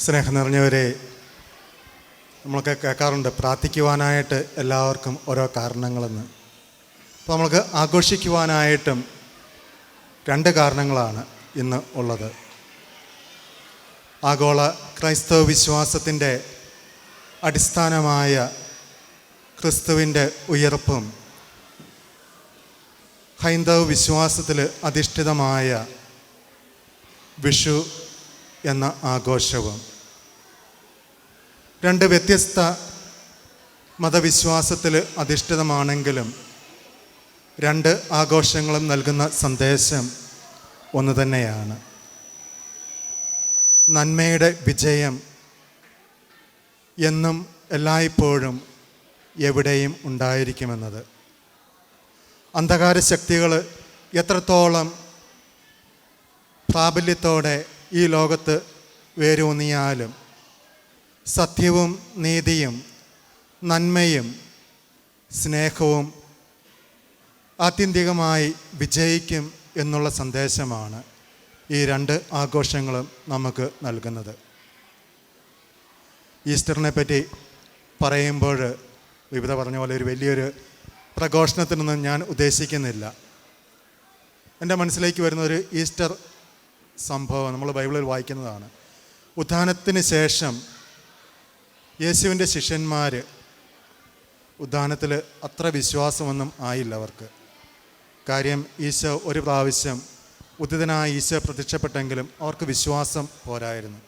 സ്നേഹം നിറഞ്ഞവരെ, നമ്മളൊക്കെ കേൾക്കാറുണ്ട് പ്രാർത്ഥിക്കുവാനായിട്ട് എല്ലാവർക്കും ഓരോ കാരണങ്ങളെന്ന്. അപ്പോൾ നമ്മൾക്ക് ആഘോഷിക്കുവാനായിട്ടും രണ്ട് കാരണങ്ങളാണ് ഇന്ന് ഉള്ളത്. ആഗോള ക്രൈസ്തവ വിശ്വാസത്തിൻ്റെ അടിസ്ഥാനമായ ക്രിസ്തുവിൻ്റെ ഉയർപ്പും ഹൈന്ദവ വിശ്വാസത്തിൽ അധിഷ്ഠിതമായ വിഷു എന്ന ആഘോഷവും. രണ്ട് വ്യത്യസ്ത മതവിശ്വാസത്തിൽ അധിഷ്ഠിതമാണെങ്കിലും രണ്ട് ആഘോഷങ്ങളും നൽകുന്ന സന്ദേശം ഒന്ന് തന്നെയാണ്: നന്മയുടെ വിജയം എന്നും എല്ലായ്പ്പോഴും എവിടെയും ഉണ്ടായിരിക്കുമെന്നത്. അന്ധകാര ശക്തികൾ എത്രത്തോളം പ്രാബല്യത്തോടെ ഈ ലോകത്ത് വേരൂന്നിയാലും സത്യവും നീതിയും നന്മയും സ്നേഹവും ആത്യന്തികമായി വിജയിക്കും എന്നുള്ള സന്ദേശമാണ് ഈ രണ്ട് ആഘോഷങ്ങളും നമുക്ക് നൽകുന്നത്. ഈസ്റ്ററിനെ പറ്റി പറയുമ്പോൾ വിവിധ പറഞ്ഞ പോലെ ഒരു വലിയൊരു പ്രഘോഷണത്തിനൊന്നും ഞാൻ ഉദ്ദേശിക്കുന്നില്ല. എൻ്റെ മനസ്സിലേക്ക് വരുന്ന ഒരു ഈസ്റ്റർ സംഭവം നമ്മൾ ബൈബിളിൽ വായിക്കുന്നതാണ്. ഉത്ഥാനത്തിന് ശേഷം യേശുവിൻ്റെ ശിഷ്യന്മാർ ഉത്ഥാനത്തിൽ അത്ര വിശ്വാസമൊന്നും ആയില്ല അവർക്ക്. കാര്യം ഈശോ ഒരു പ്രാവശ്യം ഉദ്ധിതനായ ഈശോ പ്രത്യക്ഷപ്പെട്ടെങ്കിലും അവർക്ക് വിശ്വാസം പോരായിരുന്നു.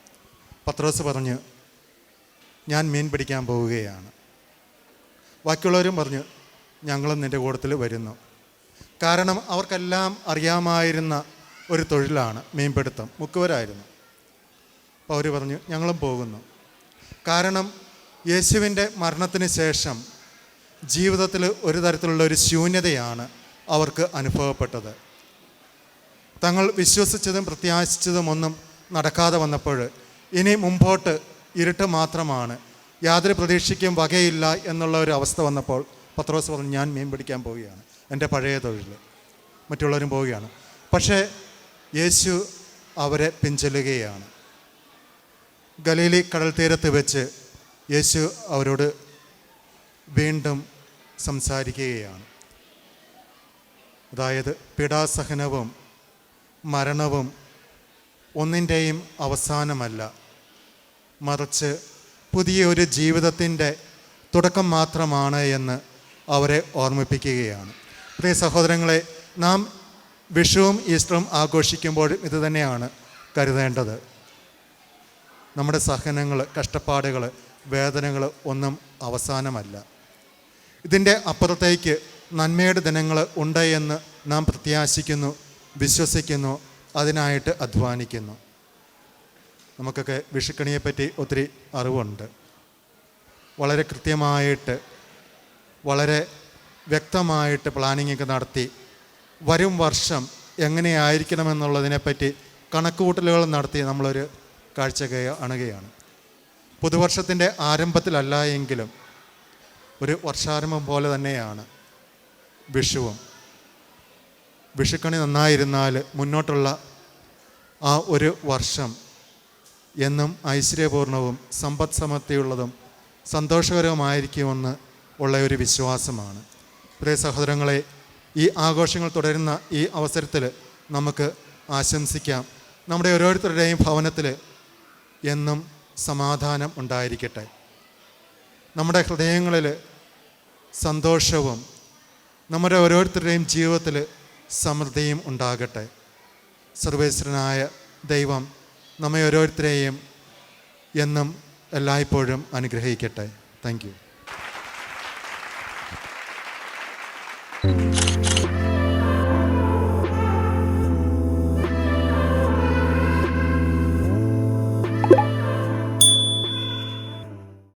പത്രോസ് പറഞ്ഞു, ഞാൻ മീൻ പിടിക്കാൻ പോവുകയാണ്. ബാക്കിയുള്ളവരും പറഞ്ഞു, ഞങ്ങളും നിൻ്റെ കൂട്ടത്തിൽ വരുന്നു. കാരണം അവർക്കെല്ലാം അറിയാമായിരുന്ന ഒരു തൊഴിലാണ് മീൻപിടുത്തം, മുക്കുവരായിരുന്നു. അപ്പോൾ അവർ പറഞ്ഞു, ഞങ്ങളും പോകുന്നു. കാരണം യേശുവിൻ്റെ മരണത്തിന് ശേഷം ജീവിതത്തിൽ ഒരു തരത്തിലുള്ള ഒരു ശൂന്യതയാണ് അവർക്ക് അനുഭവപ്പെട്ടത്. തങ്ങൾ വിശ്വസിച്ചതും പ്രത്യാശിച്ചതും ഒന്നും നടക്കാതെ വന്നപ്പോൾ ഇനി മുമ്പോട്ട് ഇരുട്ട് മാത്രമാണ്, യാതൊരു പ്രതീക്ഷയ്ക്കും വകയില്ല എന്നുള്ള ഒരു അവസ്ഥ വന്നപ്പോൾ പത്രോസ് പറഞ്ഞു, ഞാൻ മീൻ പിടിക്കാൻ പോവുകയാണ്, എൻ്റെ പഴയ തൊഴിൽ. മറ്റുള്ളവരും പോവുകയാണ്. പക്ഷേ യേശു അവരെ പിൻചെല്ലുകയാണ്. ഗലീലി കടൽ തീരത്ത് വെച്ച് യേശു അവരോട് വീണ്ടും സംസാരിക്കുകയാണ്. അതായത് പീഡാസഹനവും മരണവും ഒന്നിൻ്റെയും അവസാനമല്ല, മറിച്ച് പുതിയൊരു ജീവിതത്തിൻ്റെ തുടക്കം മാത്രമാണ് എന്ന് അവരെ ഓർമ്മിപ്പിക്കുകയാണ്. പ്രിയ സഹോദരങ്ങളെ, നാം വിഷുവും ഈസ്റ്ററും ആഘോഷിക്കുമ്പോഴും ഇത് തന്നെയാണ് കരുതേണ്ടത്. നമ്മുടെ സഹനങ്ങൾ, കഷ്ടപ്പാടുകൾ, വേദനകൾ ഒന്നും അവസാനമല്ല. ഇതിൻ്റെ അപ്പുറത്തേക്ക് നന്മയുടെ ദിനങ്ങൾ ഉണ്ട് എന്ന് നാം പ്രത്യാശിക്കുന്നു, വിശ്വസിക്കുന്നു, അതിനായിട്ട് അധ്വാനിക്കുന്നു. നമുക്കൊക്കെ വിഷുക്കണിയെപ്പറ്റി ഒത്തിരി അറിവുണ്ട്. വളരെ കൃത്യമായിട്ട്, വളരെ വ്യക്തമായിട്ട് പ്ലാനിങ്ങൊക്കെ നടത്തി വരും വർഷം എങ്ങനെയായിരിക്കണമെന്നുള്ളതിനെപ്പറ്റി കണക്കുകൂട്ടലുകൾ നടത്തി നമ്മളൊരു കാഴ്ച കാണുകയാണ്. പുതുവർഷത്തിൻ്റെ ആരംഭത്തിലല്ല എങ്കിലും ഒരു വർഷാരംഭം പോലെ തന്നെയാണ് വിഷുവും. വിഷുക്കണി നന്നായിരുന്നാൽ മുന്നോട്ടുള്ള ആ ഒരു വർഷം എന്നും ഐശ്വര്യപൂർണവും സമ്പദ് സമൃദ്ധിയുള്ളതും സന്തോഷകരവുമായിരിക്കുമെന്ന് ഉള്ള ഒരു വിശ്വാസമാണ്. പ്രിയ സഹോദരങ്ങളെ, ഈ ആഘോഷങ്ങൾ തുടരുന്ന ഈ അവസരത്തിൽ നമുക്ക് ആശംസിക്കാം, നമ്മുടെ ഓരോരുത്തരുടെയും ഭവനത്തിൽ എന്നും സമാധാനം ഉണ്ടായിരിക്കട്ടെ. നമ്മുടെ ഹൃദയങ്ങളിൽ സന്തോഷവും നമ്മുടെ ഓരോരുത്തരുടെയും ജീവിതത്തിൽ സമൃദ്ധിയും ഉണ്ടാകട്ടെ. സർവേശ്വരനായ ദൈവം നമ്മെ ഓരോരുത്തരെയും എന്നും എല്ലായ്പ്പോഴും അനുഗ്രഹിക്കട്ടെ. Thank you.